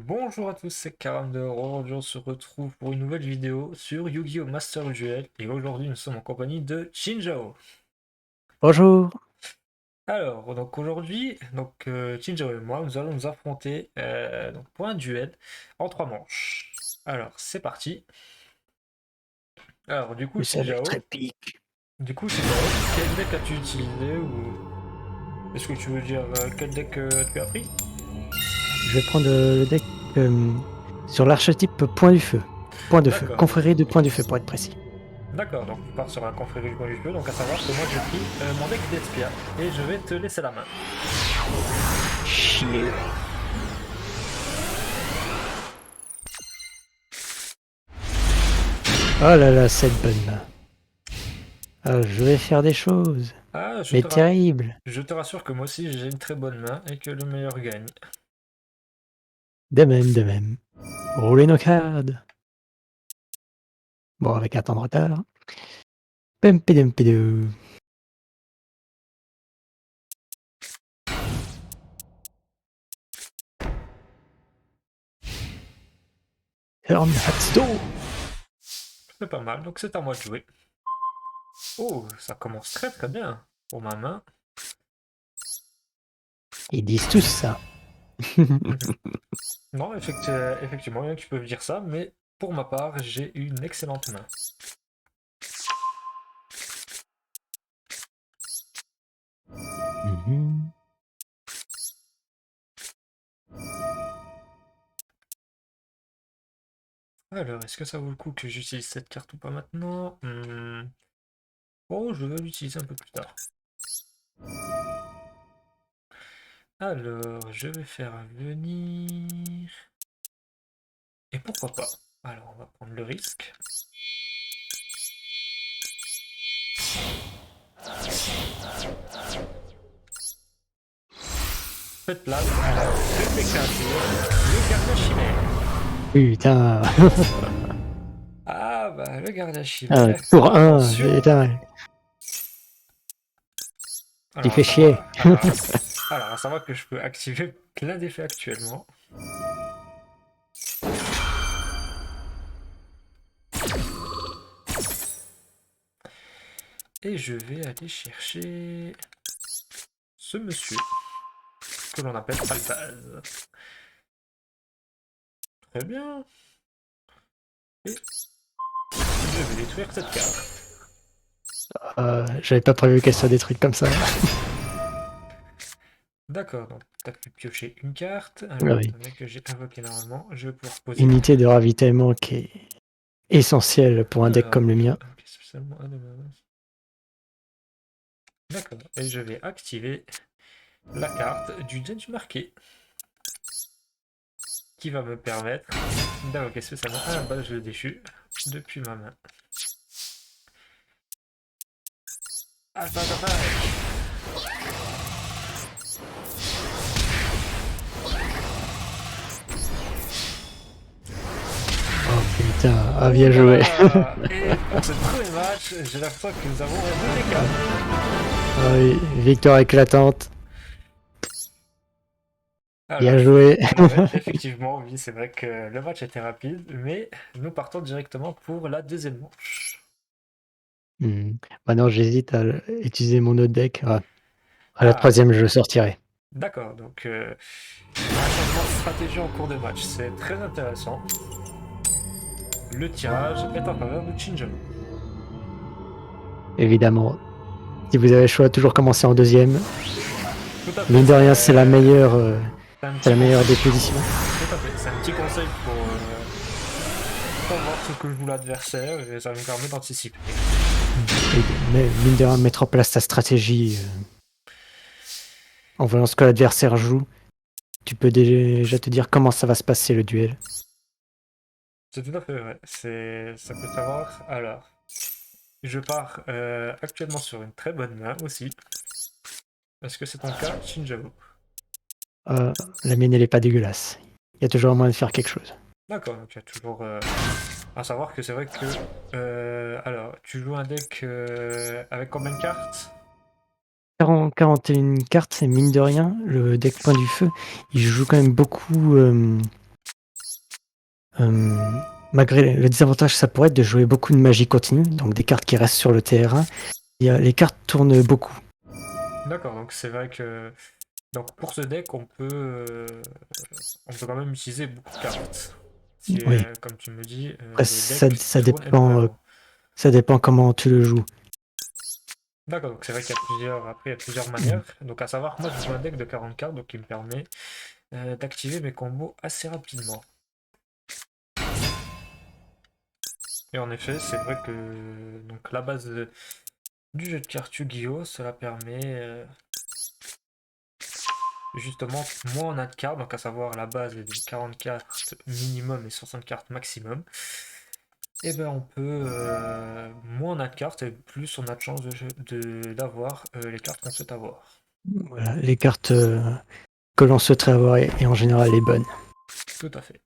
Bonjour à tous, c'est Karam de Aujourd'hui, on se retrouve pour une nouvelle vidéo sur Yu-Gi-Oh! Master Duel. Et aujourd'hui, nous sommes en compagnie de Chinjao. Bonjour. Alors, donc aujourd'hui, Chinjao et moi, nous allons nous affronter pour un duel en 3 manches. Alors, c'est parti. Alors, Plus avec trépique. Chinjao, quel deck as-tu utilisé ou est-ce que tu veux dire quel deck tu as pris? Je vais prendre le deck sur l'archétype Point du Feu. Point de Feu. D'accord. Confrérie de Point du Feu pour être précis. D'accord, donc tu pars sur un confrérie du coin du feu, donc à savoir que moi j'ai pris mon deck d'Espia et je vais te laisser la main. Chier. Oh là là, cette bonne main. Ah, je vais faire des choses. Ah, Mais terribles. je te rassure que moi aussi j'ai une très bonne main et que le meilleur gagne. De même, de même. Roulez nos cartes. Bon, avec un temps de retard. Pempédempédou. Hornhatsudo. C'est pas mal, donc c'est à moi de jouer. Oh, ça commence très très bien pour ma main. Ils disent tous ça. Non, effectivement, bien que tu peux me dire ça, mais pour ma part, j'ai une excellente main. Mhm. Alors, est-ce que ça vaut le coup que j'utilise cette carte ou pas maintenant? Oh, je vais l'utiliser un peu plus tard. Alors, je vais faire venir... Et pourquoi pas? Alors, on va prendre le risque. Faites place à la triple créature, le gardien chimère. Putain. Ah bah, le gardien Ah, chimère, tour 1. attention! Putain. Tu Alors, fais chier. à savoir que je peux activer plein d'effets actuellement. Et je vais aller chercher ce monsieur, que l'on appelle Palpaz. Très bien. Et je vais détruire cette carte. J'avais pas prévu qu'elle soit détruite comme ça. D'accord, donc tu as pu piocher une carte. Ah Alors, oui. attendez que j'ai invoqué normalement. Je vais pouvoir poser. Unité de ravitaillement qui est essentielle pour un deck Alors, comme le mien. spécialement un de mes- D'accord, et je vais activer la carte du Genji marqué qui va me permettre d'invoquer spécialement un badge de déchu depuis ma main. Attends. Oh putain, ah Oh bien là joué. là. Et pour ce premier match, j'ai l'impression que nous avons un 2 Ah oui, victoire éclatante. Bien Alors, joué. effectivement, oui, c'est vrai que le match était rapide, mais nous partons directement pour la deuxième manche. Maintenant, j'hésite à utiliser mon autre deck. Ah, à la Ah, troisième, je le sortirai. d'accord, donc un changement de stratégie en cours de match, c'est très intéressant. Le tirage est en faveur de Chinjo. Évidemment, si vous avez le choix, toujours commencer en deuxième. Tout à fait, Mine de rien, c'est c'est un c'est petit la meilleure conseil. des positions. Tout à fait, c'est un petit conseil pour savoir ce que joue l'adversaire et ça nous permet d'anticiper. Et mais mine de rien, mettre en place ta stratégie en voyant ce que l'adversaire joue. Tu peux déjà te dire comment ça va se passer le duel. C'est tout à fait vrai, ça peut savoir. Alors, je pars actuellement sur une très bonne main aussi. Est-ce que c'est ton cas, Shinjaku? La mienne, elle est pas dégueulasse. Il y a toujours moyen de faire quelque chose. D'accord, donc il y a toujours à savoir que c'est vrai que alors tu joues un deck avec combien de cartes? 41 cartes, c'est mine de rien. Le deck Point du Feu, il joue quand même beaucoup Euh, Malgré le désavantage, ça pourrait être de jouer beaucoup de magie continue, donc des cartes qui restent sur le terrain. Les cartes tournent beaucoup. D'accord, donc c'est vrai que donc pour ce deck, on peut quand même utiliser beaucoup de cartes. Si, Oui. comme tu me dis, Après, le deck ça tourne dépend, énormément. ça dépend comment tu le joues. D'accord, donc c'est vrai qu'il y a plusieurs Mm. manières. Donc à savoir, moi je joue un deck de 40 cartes, donc qui me permet d'activer mes combos assez rapidement. Et en effet, c'est vrai que donc la base du jeu de cartes Yu-Gi-Oh! Cela permet justement moins on a de cartes, donc à savoir la base est de 40 cartes minimum et 60 cartes maximum. Et ben on peut moins on a de cartes et plus on a de chances d'avoir les cartes qu'on souhaite avoir. Voilà, les cartes que l'on souhaiterait avoir et en général les bonnes. Tout à fait.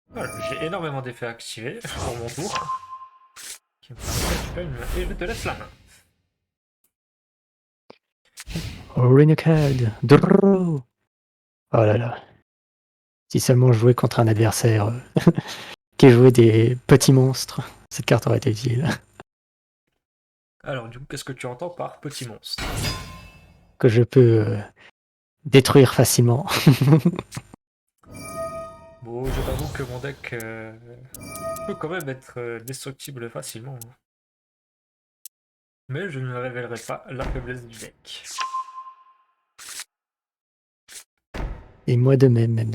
Voilà, j'ai énormément d'effets activés pour mon tour. Qui me permet de récupérer et je te laisse la main. Renegade, draw. Oh là là. Si seulement je jouais contre un adversaire qui jouait des petits monstres, cette carte aurait été utile. Alors du coup, qu'est-ce que tu entends par petit monstre? Que je peux détruire facilement. Bon, je t'avoue que mon deck peut quand même être destructible facilement, hein. Mais je ne révélerai pas la faiblesse du deck. Et moi de même,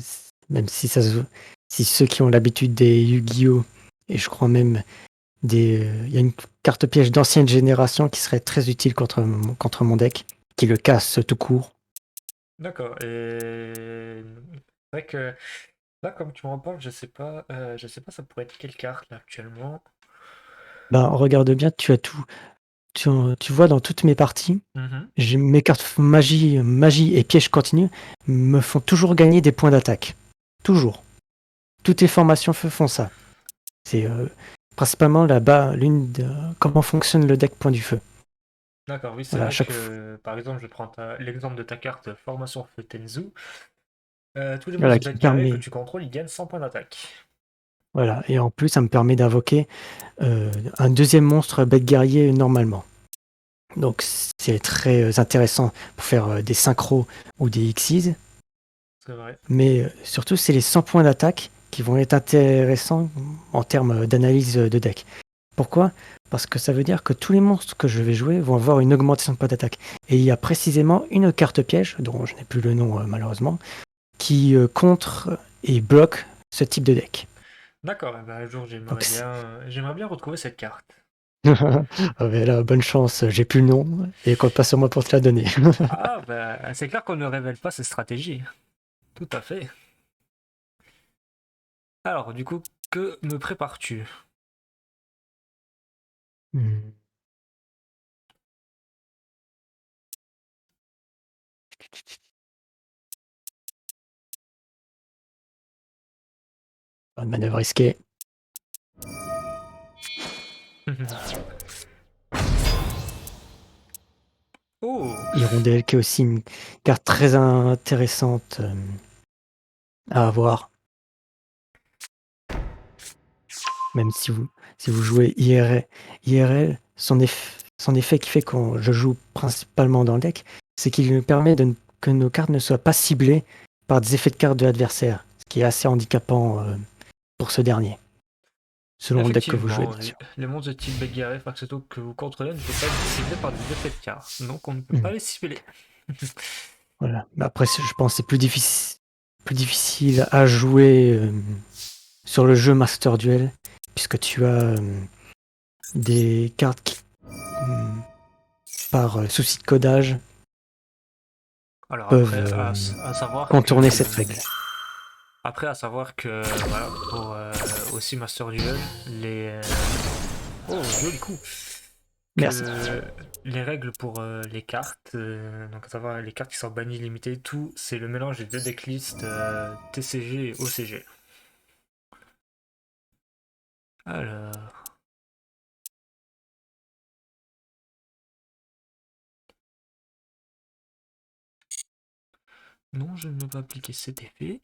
même si si ceux qui ont l'habitude des Yu-Gi-Oh! Et je crois même il y a une carte piège d'ancienne génération qui serait très utile contre mon deck, qui le casse tout court. D'accord, et c'est vrai que là, comme tu m'en parles, je sais pas ça pourrait être quelle carte là actuellement. Ben, regarde bien, tu as tout. Tu vois dans toutes mes parties, Mhm. mes cartes magie et piège continu me font toujours gagner des points d'attaque. Toujours. Toutes les formations font ça. C'est principalement là-bas comment fonctionne le deck point du feu. D'accord, oui, c'est Voilà, à vrai chaque fois. que par exemple, je prends l'exemple de ta carte Formation Feu Tenzu. Tous les Voilà, monstres qui bêtes me guerriers que permet. tu contrôles, ils gagnent 100 points d'attaque. Voilà, et en plus, ça me permet d'invoquer un deuxième monstre bête guerrier normalement. Donc c'est très intéressant pour faire des synchros ou des Xyz. C'est vrai. Mais surtout, c'est les 100 points d'attaque qui vont être intéressants en termes d'analyse de deck. Pourquoi? Parce que ça veut dire que tous les monstres que je vais jouer vont avoir une augmentation de points d'attaque. Et il y a précisément une carte piège, dont je n'ai plus le nom malheureusement, qui contre et bloque ce type de deck. D'accord, eh ben, un jour Donc, j'aimerais bien retrouver cette carte. ah ben là, bonne chance, j'ai plus le nom et compte pas sur moi pour te la donner. Ah, ben, c'est clair qu'on ne révèle pas ses stratégies. Tout à fait. Alors, du coup, que me prépares-tu? Hmm. Bonne manœuvre risquée. Oh! Hirondelle qui est aussi une carte très intéressante à avoir. Même si vous jouez IRL, son effet qui fait que je joue principalement dans le deck, c'est qu'il nous permet que nos cartes ne soient pas ciblées par des effets de cartes de l'adversaire, ce qui est assez handicapant pour ce dernier, selon le deck que vous jouez, Effectivement, bien oui. sûr. Les monstres de type Belgariad Faxeto que vous contrôlez ne peuvent pas être ciblés par des effets de cartes, donc on ne peut pas Mhm. les cibler. Voilà. Mais après, je pense que c'est plus difficile à jouer sur le jeu Master Duel, puisque tu as des cartes qui, euh, par souci de codage, Alors peuvent après, à savoir que contourner cette règle. voilà, pour aussi Master Duel, oh, joli coup! Merci. Que les règles pour les cartes, donc à savoir les cartes qui sont bannies limitées, tout, c'est le mélange des deux decklists TCG et OCG. Alors, non, je ne veux pas appliquer cet effet.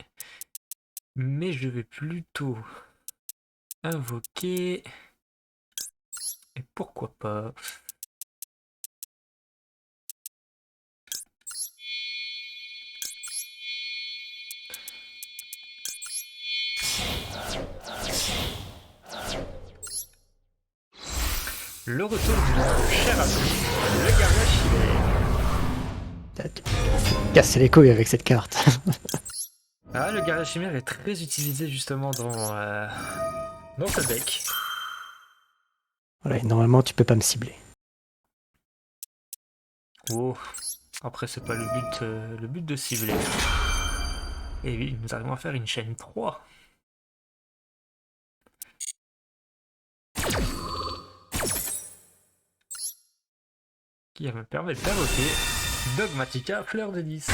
Mais je vais plutôt invoquer... Et pourquoi pas... Le retour du cher ami, le gardien chimère. Casser les couilles avec cette carte. Ah, le gardien chimère est très utilisé justement dans ce deck. Voilà, et normalement, tu peux pas me cibler. Oh, après c'est pas le but de cibler. Et oui, nous arrivons à faire une chaîne 3. Qui va me permettre d'invoquer Dogmatica Fleur de Lys.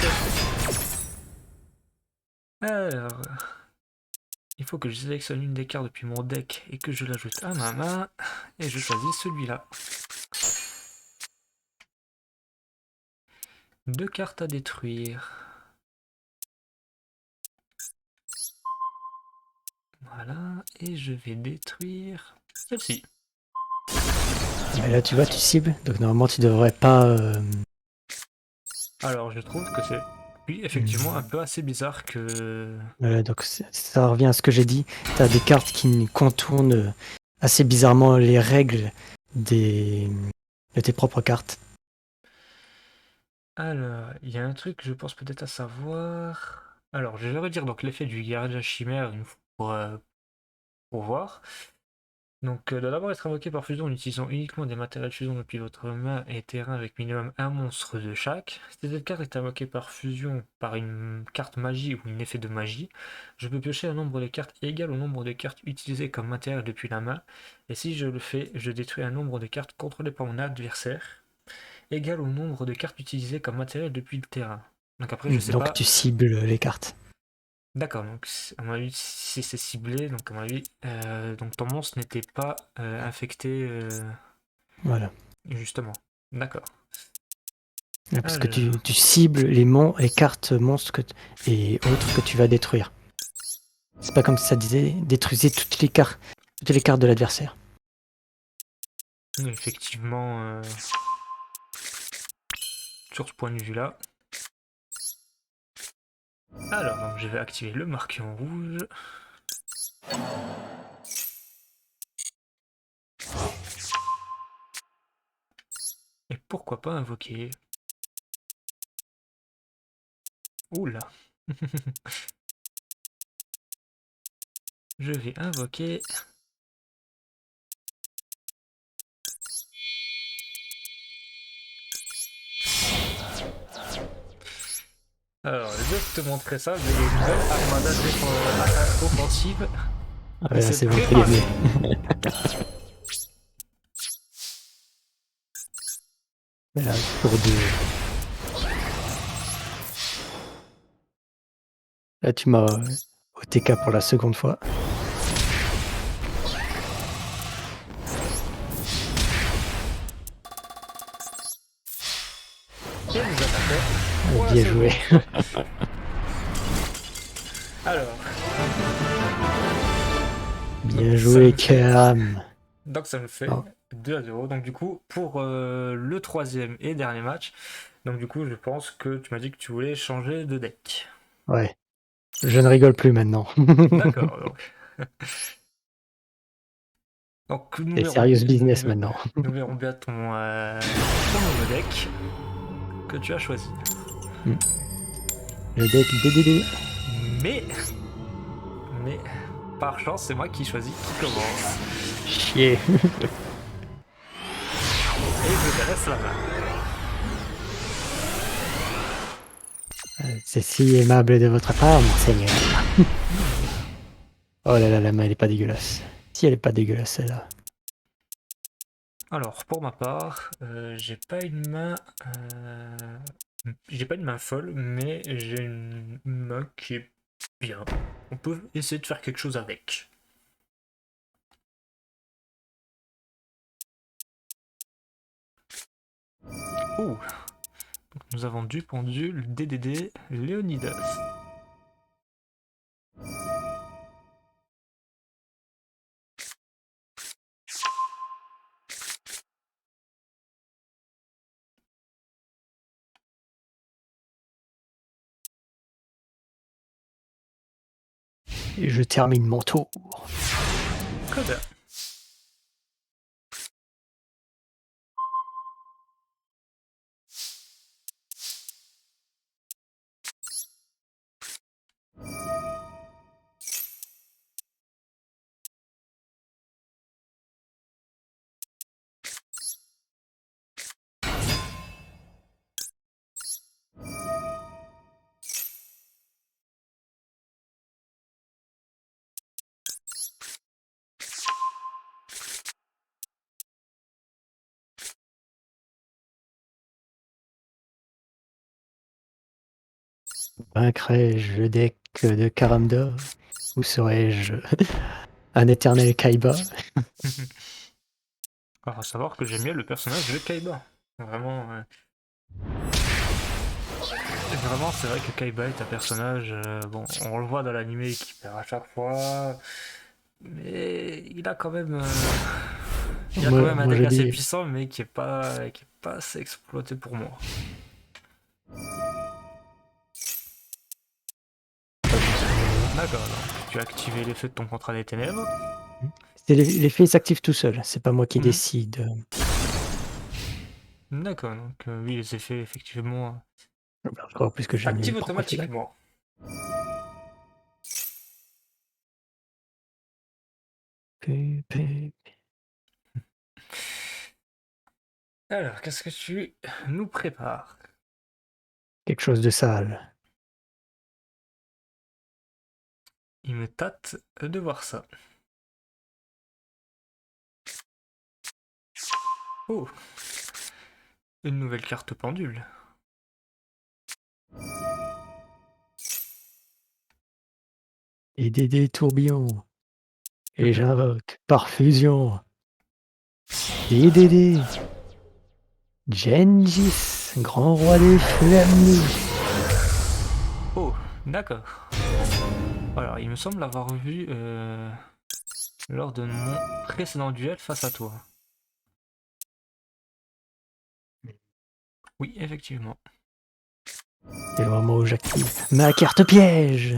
Alors, il faut que je sélectionne une des cartes depuis mon deck et que je l'ajoute à ma main. Et je choisis celui-là. 2 cartes à détruire. Voilà, et je vais détruire celle-ci. Mais là, tu vois, tu cibles, donc normalement, tu devrais pas... Alors, je trouve que c'est, oui, effectivement, un peu assez bizarre que... Voilà, donc ça revient à ce que j'ai dit. Tu as des cartes qui contournent assez bizarrement les règles de tes propres cartes. Alors, il y a un truc que je pense peut-être à savoir... Alors, je vais redire donc l'effet du gardien chimère une fois pour voir. Donc, doit d'abord être invoqué par fusion en utilisant uniquement des matériels de fusion depuis votre main et terrain avec minimum un monstre de chaque. Si cette carte est invoquée par fusion par une carte magie ou un effet de magie, je peux piocher un nombre de cartes égal au nombre de cartes utilisées comme matériel depuis la main. Et si je le fais, je détruis un nombre de cartes contrôlées par mon adversaire égal au nombre de cartes utilisées comme matériel depuis le terrain. Donc après, je sais Donc pas. tu cibles les cartes. D'accord, donc à mon avis, si c'est ciblé, donc à mon avis, donc ton monstre n'était pas infecté Voilà. justement. D'accord. Parce que Alors, tu cibles les cartes monstres et autres que tu vas détruire. C'est pas comme si ça disait détruisez toutes les cartes de l'adversaire. effectivement, sur ce point de vue-là. Alors, donc je vais activer le marqué en rouge. Et pourquoi pas invoquer. Oula. Je vais invoquer. Alors, je vais te montrer ça. J'ai une nouvelle armada offensive. Ah Et ouais, là, c'est c'est bon, très il est rare. mieux. Mais là, pour deux. Là, tu m'as OTK pour la seconde fois. Et nous attaquons pour la Bien joué. seconde fois. Alors, Bien donc ça joué, me fait, Cam. donc ça me fait Oh, 2-0. Donc du coup, pour le troisième et dernier match, donc du coup, je pense que tu m'as dit que tu voulais changer de deck. ouais. Je ne rigole plus maintenant. D'accord. Donc C'est serious business maintenant. nous verrons bien ton nouveau deck que tu as choisi. Le deck DDD. Mais, mais, par chance, c'est moi qui choisis qui commence. Chier. Et je te laisse la main. C'est si aimable de votre part, monseigneur. Oh là là, la main elle est pas dégueulasse. Si elle est pas dégueulasse celle-là. Alors, pour ma part, j'ai pas une main folle, mais j'ai une main qui est bien. On peut essayer de faire quelque chose avec. Oh, donc nous avons du pendule, DDD, Léonidas. Et je termine mon tour. Très bien. Vaincrai-je le deck de Karamdor ou serai-je un éternel Kaiba? Alors, à savoir que j'aime bien le personnage de Kaiba. Vraiment, vraiment, c'est vrai que Kaiba est un personnage. Bon, on le voit dans l'animé qui perd à chaque fois, mais il a quand même un Moi je deck assez dis, puissant, mais qui est pas assez exploité pour moi. D'accord, donc tu as activé l'effet de ton contrat des ténèbres. l'effet s'active tout seul, c'est pas moi qui Mhm. décide. D'accord, donc oui, les effets effectivement Je crois plus que j'annule s'activent pourquoi c'est là. automatiquement. Alors, qu'est-ce que tu nous prépares? Quelque chose de sale. Il me tâte de voir ça. Oh, une nouvelle carte pendule. Et des tourbillons. Et j'invoque par fusion. DDD. Gengis, grand roi des flammes. Oh, d'accord. Alors, il me semble l'avoir vu lors de mon précédent duel face à toi. Oui, effectivement. C'est le moment où j'active ma carte piège.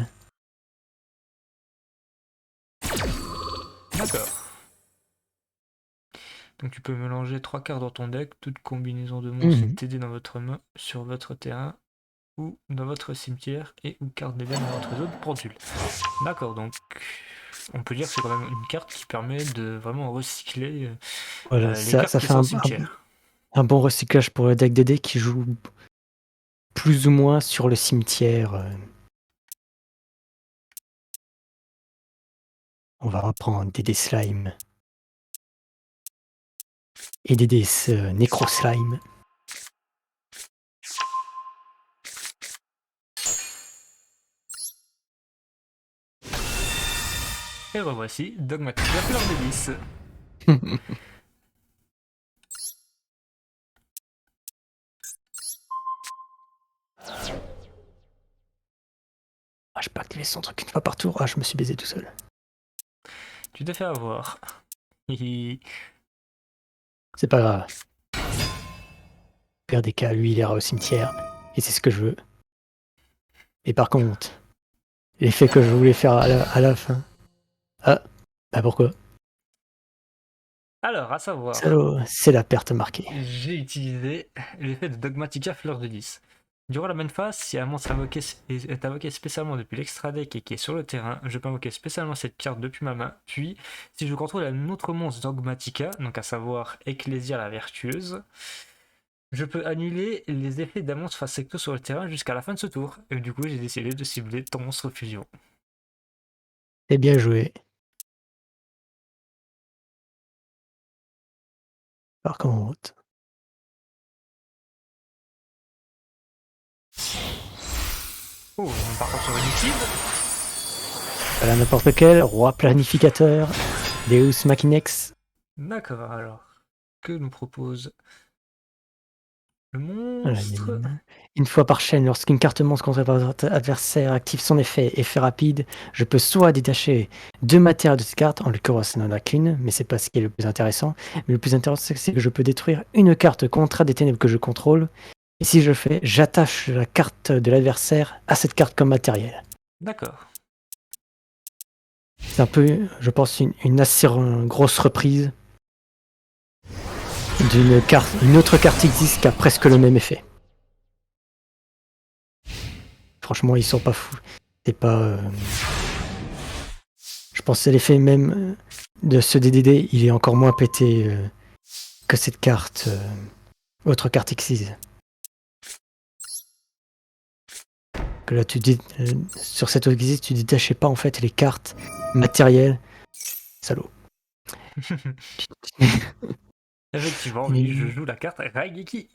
D'accord. Donc tu peux mélanger 3 cartes dans ton deck, toute combinaison de monstres et Mhm. TD dans votre main, sur votre terrain, ou dans votre cimetière, et ou carte d'Eden dans votre zone pendule. D'accord, donc on peut dire que c'est quand même une carte qui permet de vraiment recycler Voilà, les cartes ça qui fait sont au cimetière. un bon recyclage pour le deck DD qui joue plus ou moins sur le cimetière. On va reprendre des slime et des nécro slime. Et revoici Dogmatic, la fleur des 10. Ah, je peux activer son truc une fois par tour. Ah, je me suis baisé tout seul. Tu t'es fait avoir. C'est pas grave. Père des cas, lui, il ira au cimetière. Et c'est ce que je veux. Et par contre, l'effet que je voulais faire à la fin. Ah, bah pourquoi? Alors, à savoir, Salaud, c'est la perte marquée. j'ai utilisé l'effet de Dogmatica fleur de 10. Durant la main phase, si un monstre est invoqué spécialement depuis l'extra deck et qui est sur le terrain, je peux invoquer spécialement cette carte depuis ma main. Puis, si je contrôle un autre monstre Dogmatica, donc à savoir Ecclésia la Vertueuse, je peux annuler les effets d'un monstre face secto sur le terrain jusqu'à la fin de ce tour. Et du coup, j'ai décidé de cibler ton monstre fusion. C'est bien joué. Par contre, Oh, on part sur une utile. voilà n'importe quel roi planificateur, Deus Machinex. D'accord, alors, que nous propose le Voilà, monstre? une fois par chaîne, lorsqu'une carte monstre contre votre adversaire active son effet rapide, je peux soit détacher 2 matières de cette carte, en l'occurrence il n'en a qu'une, mais c'est pas ce qui est le plus intéressant. Mais le plus intéressant, c'est que je peux détruire une carte contrat des ténèbres que je contrôle. Et si je le fais, j'attache la carte de l'adversaire à cette carte comme matériel. D'accord. C'est un peu, je pense, une assez grosse reprise une autre carte X qui a presque le même effet. Franchement, ils sont pas fous. C'est pas. Je pense que c'est l'effet même de ce DDD, il est encore moins pété que cette carte, autre carte X. Que là, sur cette X, tu détachais pas en fait les cartes matérielles. Salaud. Effectivement, oui, je joue la carte Raigeki,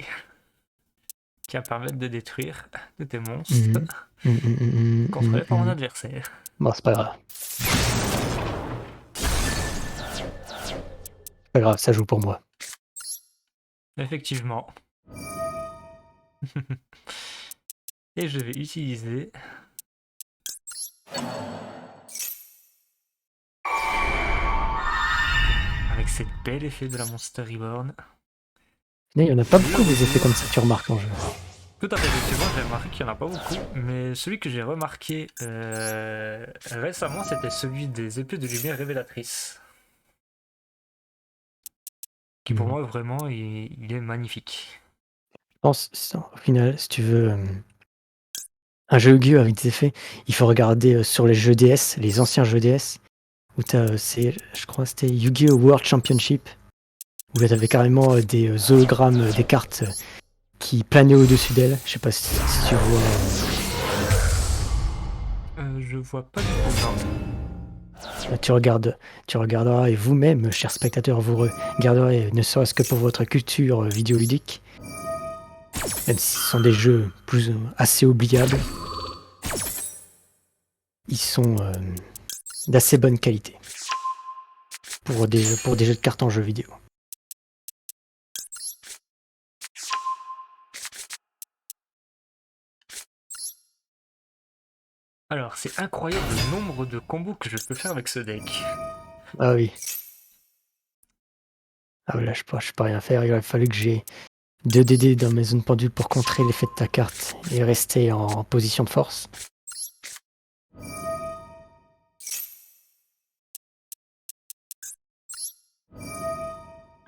qui va permettre de détruire tous tes monstres contrôlés par mon adversaire. Bon, c'est pas grave. Pas grave, ça joue pour moi. Effectivement. Et je vais utiliser avec cette belle effet de la Monster Reborn. Il n'y en a pas beaucoup des effets comme ça, tu remarques en jeu. Tout à fait, effectivement, j'ai remarqué qu'il n'y en a pas beaucoup, mais celui que j'ai remarqué récemment, c'était celui des épées de lumière révélatrices. Qui pour moi, vraiment, il est magnifique. Je pense, au final, si tu veux un jeu Yu-Gi-Oh! Avec des effets, il faut regarder sur les jeux DS, les anciens jeux DS, où je crois que c'était Yu-Gi-Oh! World Championship, où là t'avais carrément des hologrammes des cartes qui planaient au-dessus d'elles. Je sais pas si tu vois. Je vois pas du tout, non. Tu regarderas et vous-même, chers spectateurs, vous regarderez, ne serait-ce que pour votre culture vidéoludique, même si ce sont des jeux assez oubliables, ils sont d'assez bonne qualité pour des jeux de cartes en jeux vidéo. Alors, c'est incroyable le nombre de combos que je peux faire avec ce deck. Ah oui. Ah là, je peux rien faire. Il a fallu que j'ai 2 DD dans mes zones pendules pour contrer l'effet de ta carte et rester en position de force.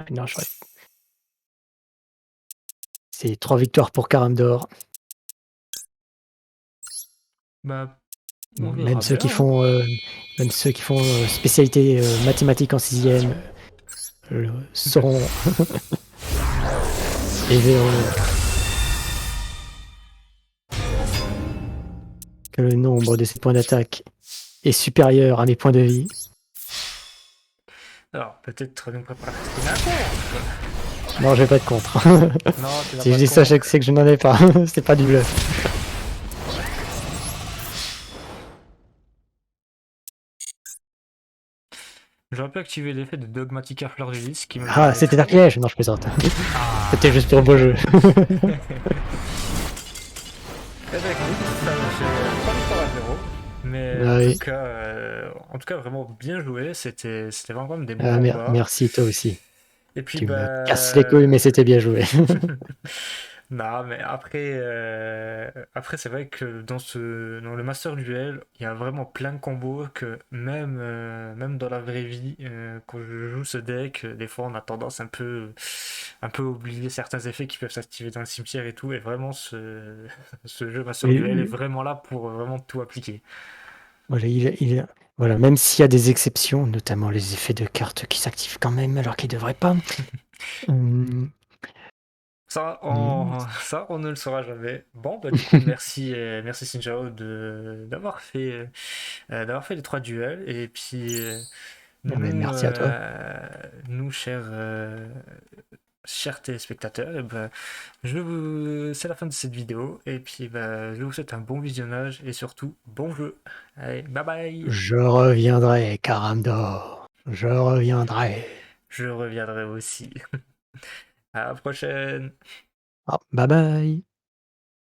Non, c'est 3 victoires pour Karamdor. Bah, Même ceux qui font, spécialité mathématiques en 6ème seront et verront que le nombre de ces points d'attaque est supérieur à mes points de vie. Alors, peut-être nous préparer un contre. Non, j'ai pas de contre. Non, si je dis ça, c'est que je n'en ai pas. C'est pas du bluff. J'aurais pu activer l'effet de Dogmatica Fleur de Lys qui me. Ah, c'était un piège. Non, je plaisante. C'était juste pour un beau jeu. Eh ben écoute, j'ai 3 victoires à 0. Mais Ah oui. en tout cas, vraiment bien joué. C'était vraiment des bons combats. Merci, toi aussi. Et puis, Tu me casses les couilles, mais c'était bien joué. Non, mais après c'est vrai que dans le Master Duel, il y a vraiment plein de combos que même dans la vraie vie, quand je joue ce deck, des fois on a tendance un peu à oublier certains effets qui peuvent s'activer dans le cimetière et tout. Et vraiment, ce jeu Master Duel est vraiment là pour vraiment tout appliquer. Voilà, voilà, même s'il y a des exceptions, notamment les effets de cartes qui s'activent quand même alors qu'ils devraient pas. Ça, on ne le saura jamais. Bon, bah, du coup, merci Sinjao d'avoir fait les 3 duels. Et puis, Merci à toi. nous, chers téléspectateurs, c'est la fin de cette vidéo. Et puis, je vous souhaite un bon visionnage et surtout, bon jeu. Allez, bye bye. Je reviendrai, Karamdor. Je reviendrai. Je reviendrai aussi. À la prochaine. Bye bye.